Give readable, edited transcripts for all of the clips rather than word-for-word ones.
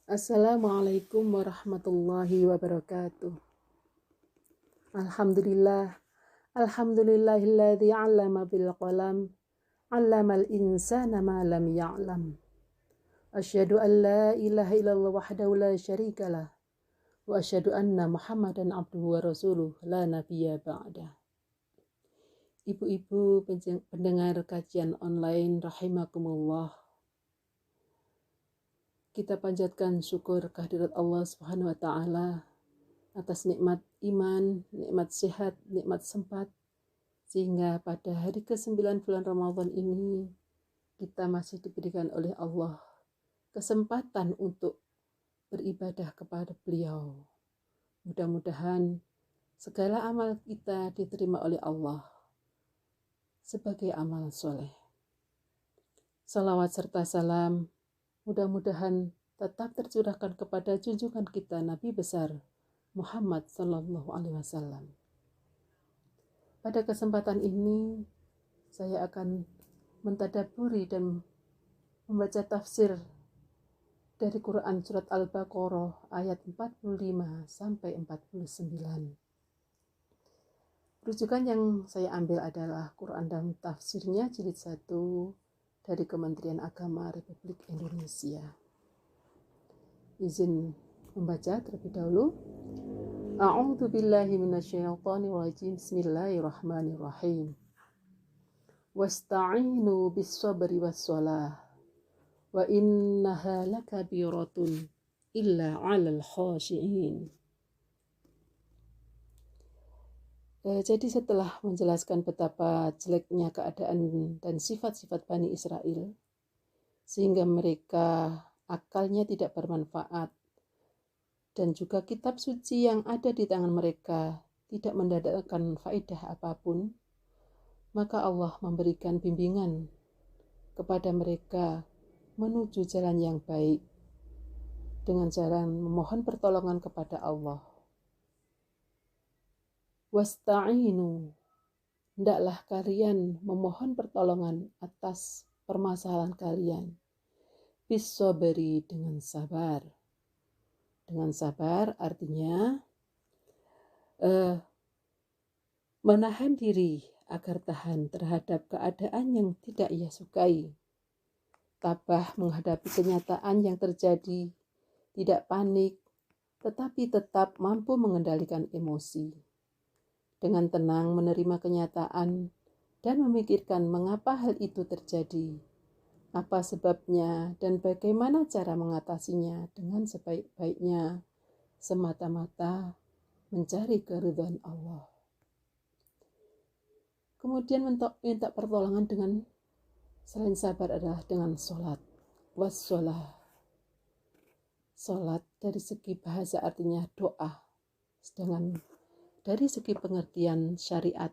Assalamualaikum warahmatullahi wabarakatuh. Alhamdulillah. Alhamdulillahilladzi 'allama bil qalam, 'allamal insana ma lam ya'lam. Asyhadu an la ilaha illallah wahdahu la syarikalah wa asyhadu anna Muhammadan abduhu wa rasuluh la nabiyya ba'dah. Ibu-ibu pendengar kajian online rahimakumullah. Kita panjatkan syukur kehadirat Allah Subhanahu wa taala atas nikmat iman, nikmat sehat, nikmat sempat, sehingga pada hari ke-9 bulan Ramadan ini kita masih diberikan oleh Allah kesempatan untuk beribadah kepada beliau. Mudah-mudahan segala amal kita diterima oleh Allah sebagai amal soleh. Salawat serta salam mudah-mudahan tetap tercurahkan kepada junjungan kita Nabi besar Muhammad Sallallahu Alaihi Wasallam. Pada kesempatan ini saya akan mentadaburi dan membaca tafsir dari Quran surat Al-Baqarah ayat 45 sampai 49. Rujukan yang saya ambil adalah Quran dan tafsirnya jilid 1 dari Kementerian Agama Republik Indonesia. Izin membaca terlebih dahulu. A'udzu billahi minasyaitonir rajim. Bismillahirrahmanirrahim. Wasta'inu bis-sabri was-shalah wa innaha lakabiratun illa 'alal khashi'in. Jadi setelah menjelaskan betapa jeleknya keadaan dan sifat-sifat Bani Israel, sehingga mereka akalnya tidak bermanfaat, dan juga kitab suci yang ada di tangan mereka tidak mendatangkan faedah apapun, maka Allah memberikan bimbingan kepada mereka menuju jalan yang baik dengan cara memohon pertolongan kepada Allah. Wasta'inu, hendaklah kalian memohon pertolongan atas permasalahan kalian. Bis-sabri, dengan sabar. Dengan sabar artinya menahan diri agar tahan terhadap keadaan yang tidak ia sukai. Tabah menghadapi kenyataan yang terjadi, tidak panik, tetapi tetap mampu mengendalikan emosi. Dengan tenang menerima kenyataan dan memikirkan mengapa hal itu terjadi, apa sebabnya, dan bagaimana cara mengatasinya dengan sebaik-baiknya, semata-mata mencari keridhaan Allah. Kemudian minta pertolongan dengan selain sabar adalah dengan sholat. Wassalah. Sholat dari segi bahasa artinya doa. Sedangkan dari segi pengertian syariat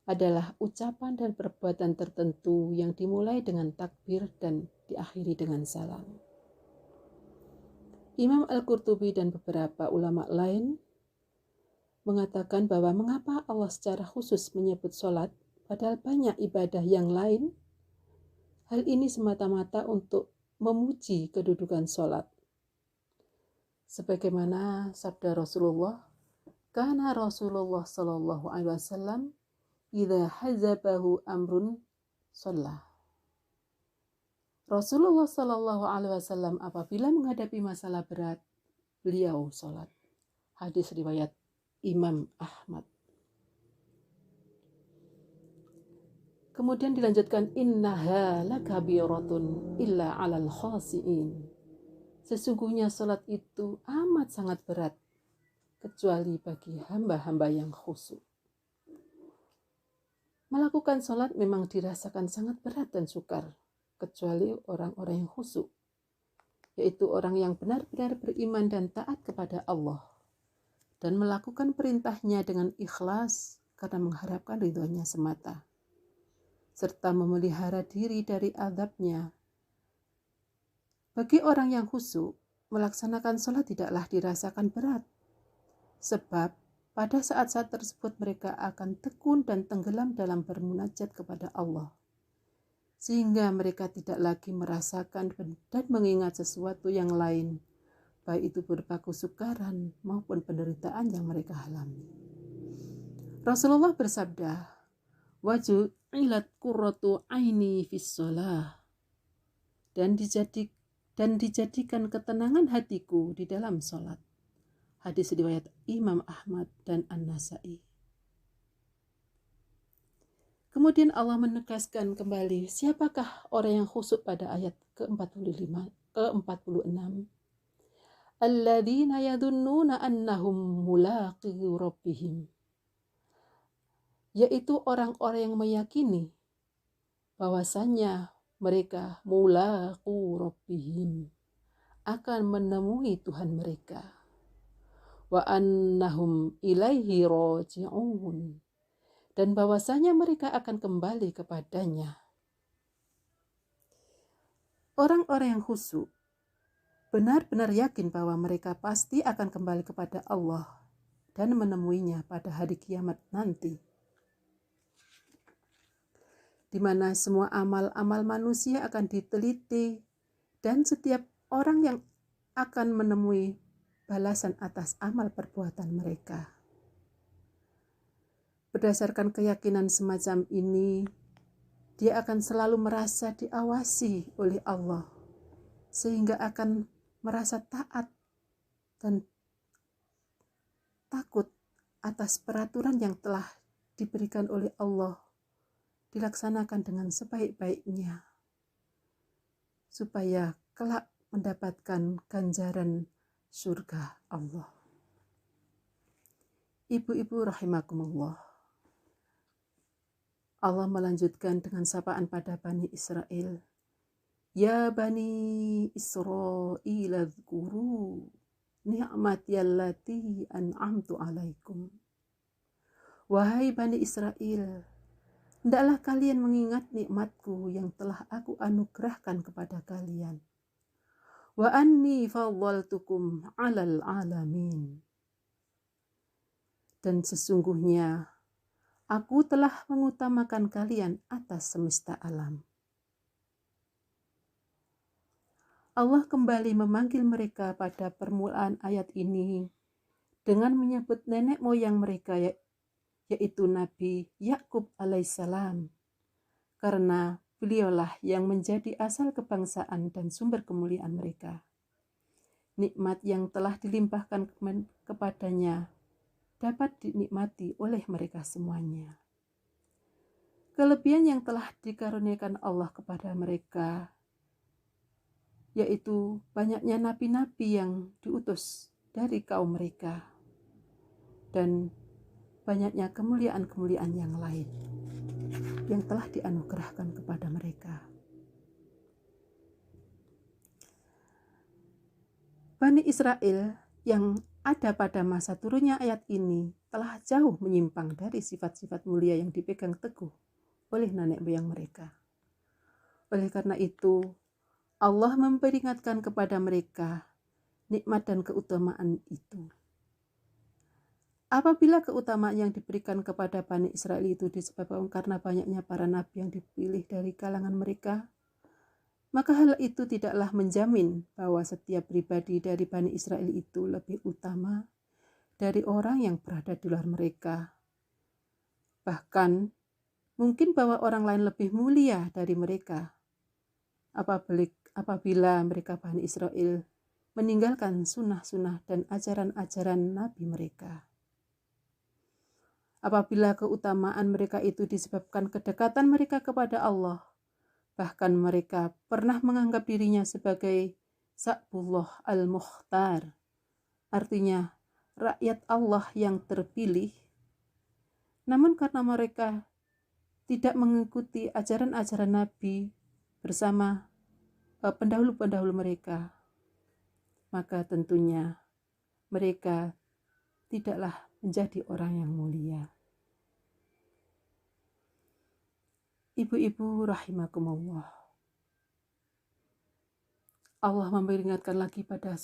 adalah ucapan dan perbuatan tertentu yang dimulai dengan takbir dan diakhiri dengan salam. Imam Al-Qurtubi dan beberapa ulama lain mengatakan bahwa mengapa Allah secara khusus menyebut sholat padahal banyak ibadah yang lain. Hal ini semata-mata untuk memuji kedudukan sholat. Sebagaimana sabda Rasulullah, kana Rasulullah Sallallahu Alaihi Wasallam idza hazabahu amrun sholat. Rasulullah Sallallahu Alaihi Wasallam apabila menghadapi masalah berat, beliau sholat. Hadis riwayat Imam Ahmad. Kemudian dilanjutkan, innaha lakabiratun illa 'alal khashi'in. Sesungguhnya salat itu amat sangat berat kecuali bagi hamba-hamba yang khusyuk. Melakukan salat memang dirasakan sangat berat dan sukar kecuali orang-orang yang khusyuk, yaitu orang yang benar-benar beriman dan taat kepada Allah dan melakukan perintahnya dengan ikhlas karena mengharapkan ridhonya semata, serta memelihara diri dari azabnya. Bagi orang yang khusyuk, melaksanakan sholat tidaklah dirasakan berat, sebab pada saat-saat tersebut mereka akan tekun dan tenggelam dalam bermunajat kepada Allah, sehingga mereka tidak lagi merasakan dan mengingat sesuatu yang lain, baik itu berupa kesukaran maupun penderitaan yang mereka alami. Rasulullah bersabda, "Waju'ilat qurratu aini fis shalah." Dan dijadikan ketenangan hatiku di dalam sholat. Hadis riwayat Imam Ahmad dan An-Nasai. Kemudian Allah menegaskan kembali, siapakah orang yang khusyuk pada ayat ke-46? Alladzina yadhunnuna annahum mulaqi rabbihim. Yaitu orang-orang yang meyakini bahwasannya mereka mulaqu rabbihim, akan menemui Tuhan mereka. Wa annahum ilaihi raji'un, dan bahwasanya mereka akan kembali kepadanya. Orang-orang yang khusyuk benar-benar yakin bahwa mereka pasti akan kembali kepada Allah dan menemuinya pada hari kiamat nanti, di mana semua amal-amal manusia akan diteliti dan setiap orang yang akan menemui balasan atas amal perbuatan mereka. Berdasarkan keyakinan semacam ini, dia akan selalu merasa diawasi oleh Allah, sehingga akan merasa taat dan takut atas peraturan yang telah diberikan oleh Allah, dilaksanakan dengan sebaik-baiknya, supaya kelak mendapatkan ganjaran surga Allah. Ibu-ibu rahimakumullah, Allah melanjutkan dengan sapaan pada Bani Israel. Ya Bani Israil adhkuru ni'mati allati an'amtu alaikum. Wahai Bani Israel, hendaklah kalian mengingat nikmatku yang telah aku anugerahkan kepada kalian. Wa anni faddaltukum 'alal 'alamin. Dan sesungguhnya aku telah mengutamakan kalian atas semesta alam. Allah kembali memanggil mereka pada permulaan ayat ini dengan menyebut nenek moyang mereka, yaitu Nabi Yakub alaihissalam, karena beliaulah yang menjadi asal kebangsaan dan sumber kemuliaan mereka. Nikmat yang telah dilimpahkan kepadanya dapat dinikmati oleh mereka semuanya. Kelebihan yang telah dikaruniakan Allah kepada mereka, yaitu banyaknya nabi-nabi yang diutus dari kaum mereka, dan banyaknya kemuliaan-kemuliaan yang lain yang telah dianugerahkan kepada mereka. Bani Israel yang ada pada masa turunnya ayat ini telah jauh menyimpang dari sifat-sifat mulia yang dipegang teguh oleh nenek moyang mereka. Oleh karena itu, Allah memperingatkan kepada mereka nikmat dan keutamaan itu. Apabila keutamaan yang diberikan kepada Bani Israel itu disebabkan karena banyaknya para nabi yang dipilih dari kalangan mereka, maka hal itu tidaklah menjamin bahwa setiap pribadi dari Bani Israel itu lebih utama dari orang yang berada di luar mereka. Bahkan, mungkin bahwa orang lain lebih mulia dari mereka apabila mereka Bani Israel meninggalkan sunnah-sunnah dan ajaran-ajaran nabi mereka. Apabila keutamaan mereka itu disebabkan kedekatan mereka kepada Allah, bahkan mereka pernah menganggap dirinya sebagai Sa'bullah al-Mukhtar, artinya rakyat Allah yang terpilih. Namun karena mereka tidak mengikuti ajaran-ajaran Nabi bersama pendahulu-pendahulu mereka, maka tentunya mereka tidaklah menjadi orang yang mulia. Ibu-ibu rahimakumullah, Allah memperingatkan lagi pada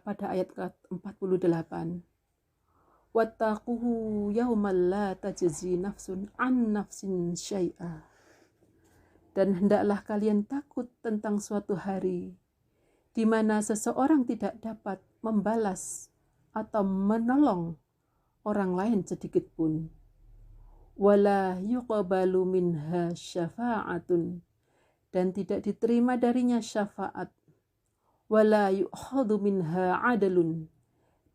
pada ayat ke-48. Wattaquhu yawman la tajzi nafsun an nafsin syai'a. Dan hendaklah kalian takut tentang suatu hari di mana seseorang tidak dapat membalas atau menolong orang lain sedikit pun. Wala yuqbalu minha syafa'atun, dan tidak diterima darinya syafaat. Wala yu'khadhu minha adalun,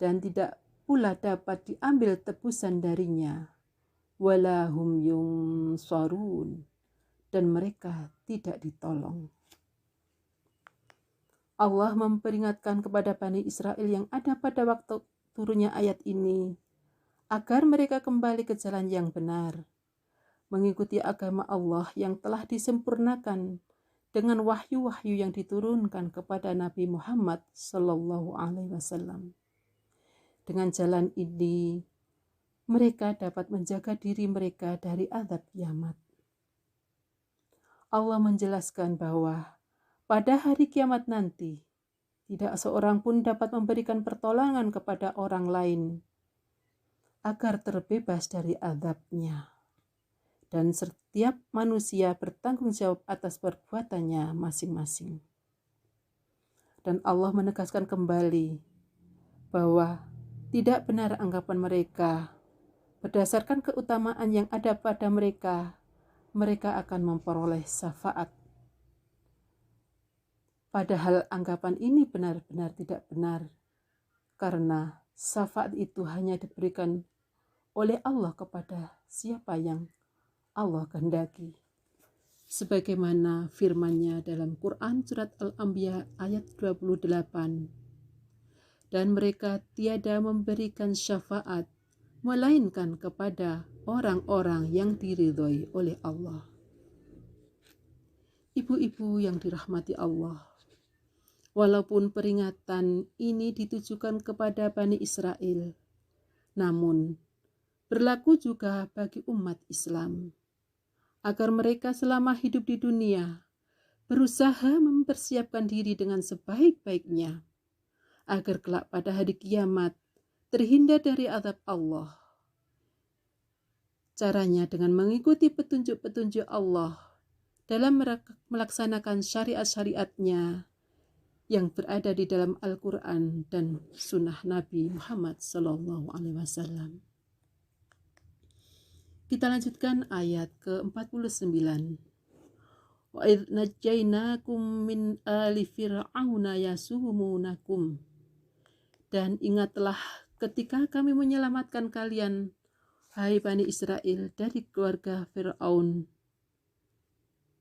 dan tidak pula dapat diambil tebusan darinya. Wala hum yunsarun, dan mereka tidak ditolong. Allah memperingatkan kepada Bani Israel yang ada pada waktu turunnya ayat ini, agar mereka kembali ke jalan yang benar, mengikuti agama Allah yang telah disempurnakan dengan wahyu-wahyu yang diturunkan kepada Nabi Muhammad SAW. Dengan jalan ini, mereka dapat menjaga diri mereka dari azab kiamat. Allah menjelaskan bahwa pada hari kiamat nanti, tidak seorang pun dapat memberikan pertolongan kepada orang lain agar terbebas dari azabnya. Dan setiap manusia bertanggung jawab atas perbuatannya masing-masing. Dan Allah menegaskan kembali bahwa tidak benar anggapan mereka berdasarkan keutamaan yang ada pada mereka, mereka akan memperoleh syafaat. Padahal anggapan ini benar-benar tidak benar, karena syafaat itu hanya diberikan oleh Allah kepada siapa yang Allah kehendaki. Sebagaimana firman-Nya dalam Quran surat Al-Anbiya ayat 28. Dan mereka tiada memberikan syafaat melainkan kepada orang-orang yang diridhoi oleh Allah. Ibu-ibu yang dirahmati Allah, walaupun peringatan ini ditujukan kepada Bani Israel, namun berlaku juga bagi umat Islam, agar mereka selama hidup di dunia berusaha mempersiapkan diri dengan sebaik-baiknya, agar kelak pada hari kiamat terhindar dari azab Allah. Caranya dengan mengikuti petunjuk-petunjuk Allah dalam melaksanakan syariat-syariatnya yang berada di dalam Al-Quran dan Sunnah Nabi Muhammad SAW. Kita lanjutkan ayat ke-49. Wa idh najjaynakum min ali fir'auna yasumunakum. Dan ingatlah ketika kami menyelamatkan kalian, hai Bani Israel, dari keluarga Fir'aun,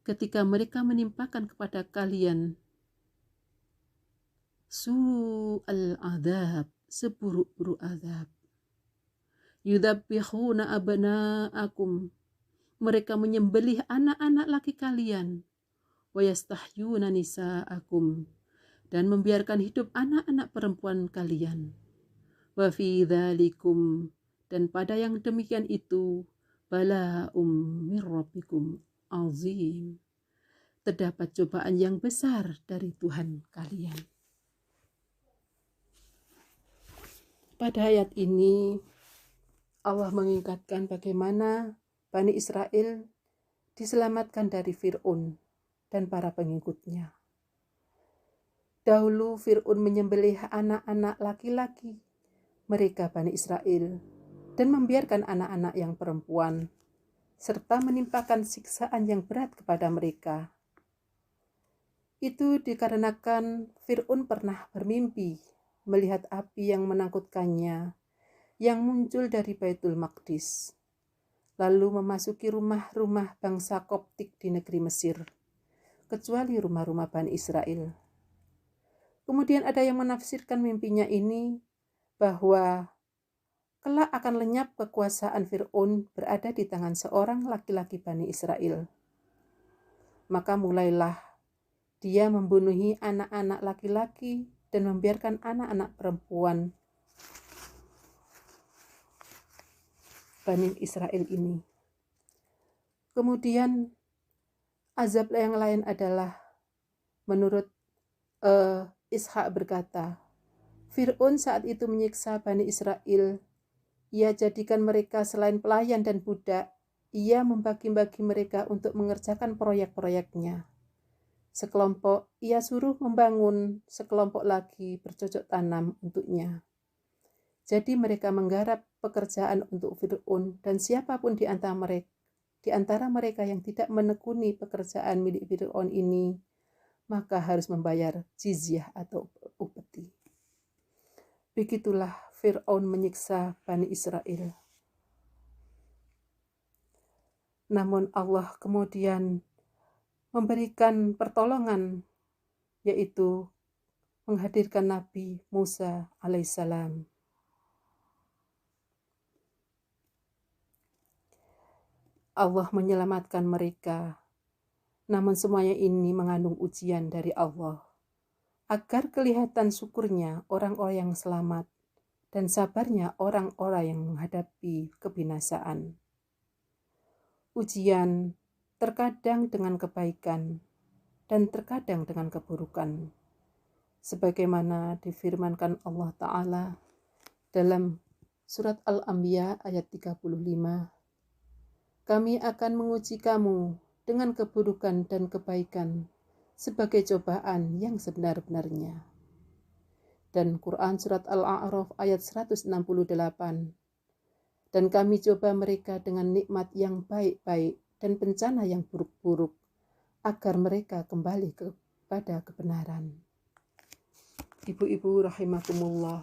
ketika mereka menimpakan kepada kalian su'al adab, seburuk-buruk adab. Yudzabbihuna abna'akum, mereka menyembelih anak-anak laki kalian. Wa yastahyuna nisa'akum, dan membiarkan hidup anak-anak perempuan kalian. Wa fi dzalikum, dan pada yang demikian itu, bala'um mir rabbikum azim, terdapat cobaan yang besar dari Tuhan kalian. Pada ayat ini Allah mengingatkan bagaimana Bani Israel diselamatkan dari Fir'aun dan para pengikutnya. Dahulu Fir'aun menyembelih anak-anak laki-laki mereka Bani Israel dan membiarkan anak-anak yang perempuan, serta menimpakan siksaan yang berat kepada mereka. Itu dikarenakan Fir'aun pernah bermimpi melihat api yang menakutkannya yang muncul dari Baitul Maqdis, lalu memasuki rumah-rumah bangsa Koptik di negeri Mesir, kecuali rumah-rumah Bani Israel. Kemudian ada yang menafsirkan mimpinya ini bahwa kelak akan lenyap kekuasaan Fir'aun berada di tangan seorang laki-laki Bani Israel. Maka mulailah dia membunuhi anak-anak laki-laki dan membiarkan anak-anak perempuan Bani Israel ini. Kemudian azab yang lain adalah menurut Ishaq berkata, Fir'aun saat itu menyiksa Bani Israel. Ia jadikan mereka selain pelayan dan budak, ia membagi-bagi mereka untuk mengerjakan proyek-proyeknya. Sekelompok ia suruh membangun, sekelompok lagi bercocok tanam untuknya. Jadi mereka menggarap pekerjaan untuk Fir'aun, dan siapapun di antara mereka yang tidak menekuni pekerjaan milik Fir'aun ini, maka harus membayar jizyah atau upeti. Begitulah Fir'aun menyiksa Bani Israel. Namun Allah kemudian memberikan pertolongan, yaitu menghadirkan Nabi Musa alaihissalam. Allah menyelamatkan mereka, namun semuanya ini mengandung ujian dari Allah, agar kelihatan syukurnya orang-orang yang selamat dan sabarnya orang-orang yang menghadapi kebinasaan. Ujian terkadang dengan kebaikan dan terkadang dengan keburukan, sebagaimana difirmankan Allah Ta'ala dalam surat Al-Anbiya ayat 35. Kami akan menguji kamu dengan keburukan dan kebaikan sebagai cobaan yang sebenar-benarnya. Dan Quran surat Al-A'raf ayat 168. Dan kami coba mereka dengan nikmat yang baik-baik dan bencana yang buruk-buruk, agar mereka kembali kepada kebenaran. Ibu-ibu rahimakumullah,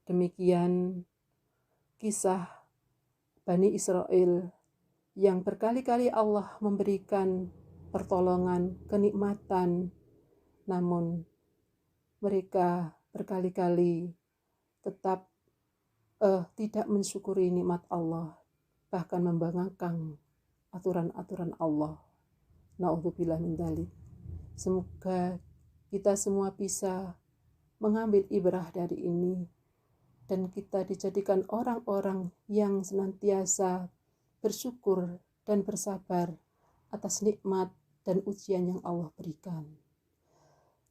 demikian kisah Bani Israel yang berkali-kali Allah memberikan pertolongan, kenikmatan, namun mereka berkali-kali tetap tidak mensyukuri nikmat Allah, bahkan membanggakan aturan-aturan Allah. Na'udzubillah min dzalik. Semoga kita semua bisa mengambil ibrah dari ini dan kita dijadikan orang-orang yang senantiasa bersyukur dan bersabar atas nikmat dan ujian yang Allah berikan.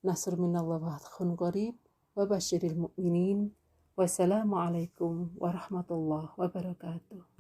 Nasr minallah wa fathun qarib wa basyiril mu'minin. Wassalamualaikum warahmatullahi wabarakatuh.